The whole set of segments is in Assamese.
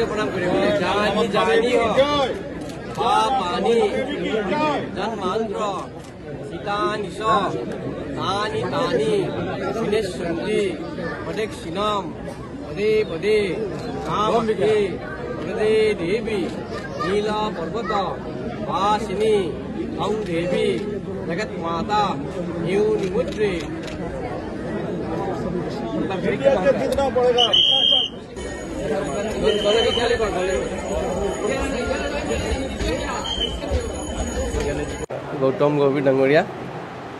प्रणाम करिए जानी जानी हो पानी जन्मांत्र सीता निश तानी तानी सिनेश्वरी प्रदक्षिणम पदे पदे कामके पदे देवी नीला पर्वत वासिनी हम देवी जगत माता न्यू निमुद्रे कितना पड़ेगा গৌতম গভীৰ ডাঙৰীয়া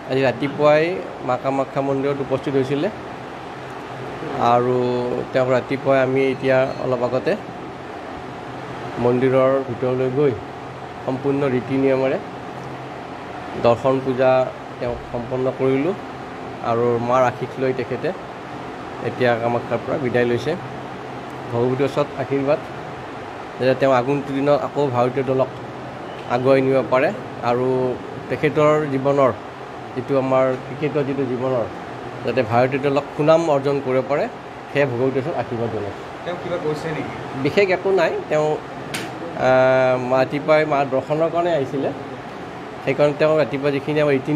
আজি ৰাতিপুৱাই মা কামাখ্যা মন্দিৰত উপস্থিত হৈছিলে আৰু তেওঁক ৰাতিপুৱাই আমি এতিয়া অলপ আগতে মন্দিৰৰ ভিতৰলৈ গৈ সম্পূৰ্ণ ৰীতি নিয়মেৰে দৰ্শন পূজা তেওঁক সম্পন্ন কৰিলোঁ আৰু মাৰ আশীষ লৈ তেখেতে এতিয়া কামাখ্যাৰ পৰা বিদায় লৈছে। ভগৱতীৰ ওচৰত আশীৰ্বাদ যে তেওঁ আগন্তুক দিনত আকৌ ভাৰতীয় দলক আগুৱাই নিব পাৰে আৰু তেখেতৰ জীৱনৰ যিটো আমাৰ ক্ৰিকেটৰ যিটো জীৱনৰ যাতে ভাৰতীয় দলক সুনাম অৰ্জন কৰিব পাৰে সেয়া ভগৱতীৰ ওচৰত আশীৰ্বাদ জনাইছে। তেওঁ কিবা কৈছে নেকি? বিশেষ একো নাই, তেওঁ ৰাতিপুৱাই মা দৰ্শনৰ কাৰণে আহিছিলে, সেইকাৰণে তেওঁ ৰাতিপুৱা যিখিনি আমাৰ ৰীতি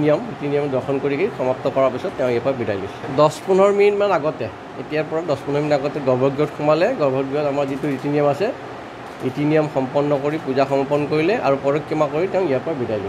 নিয়ম দৰ্শন কৰি সমাপ্ত কৰাৰ পিছত তেওঁ ইয়াৰ পৰা বিদায় লৈছে। 10-15 মিনিটমান আগতে, এতিয়াৰ পৰা 10-15 মিনিট আগতে গৰ্ভগৃহত সোমালে। গৰ্ভগৃহত আমাৰ যিটো ৰীতি নিয়ম আছে, ৰীতি নিয়ম সম্পন্ন কৰি পূজা সমাপন কৰিলে আৰু পৰিক্ৰমা কৰি তেওঁ ইয়াৰ পৰা বিদায় লৈছে।